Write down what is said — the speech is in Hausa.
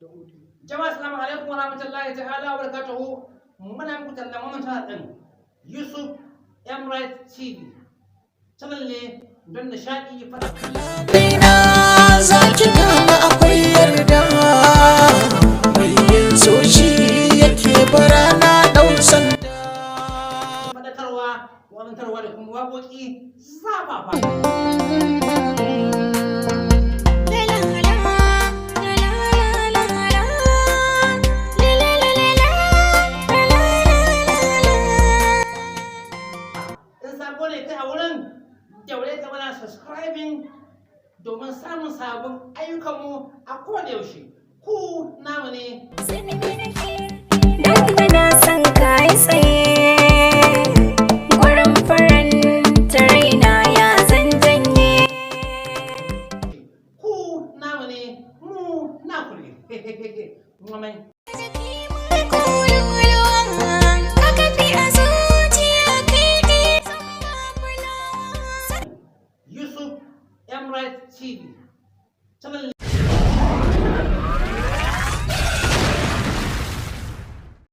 Jama'a assalamu alaikum wa rahmatullahi ta'ala wa barakatuhu. Muna muku tallan wannan channel din YouTube Emirates TV. Channel ne don nishadi fada. Ina zaki gama akwai yarda mai yin soci yake barana dau sanda. Fadakarwa, wazantarwa da kuma waƙoƙi zafafa. Daure ka mana subscribing domin samun sabon ayyukanmu a koda yaushe. Ku namu ne. Duk da na san ka yi tsaye gurin faranta raina ya zan janye. Ku namu ne, mu naku ne. YouTube Emirates TV. Channel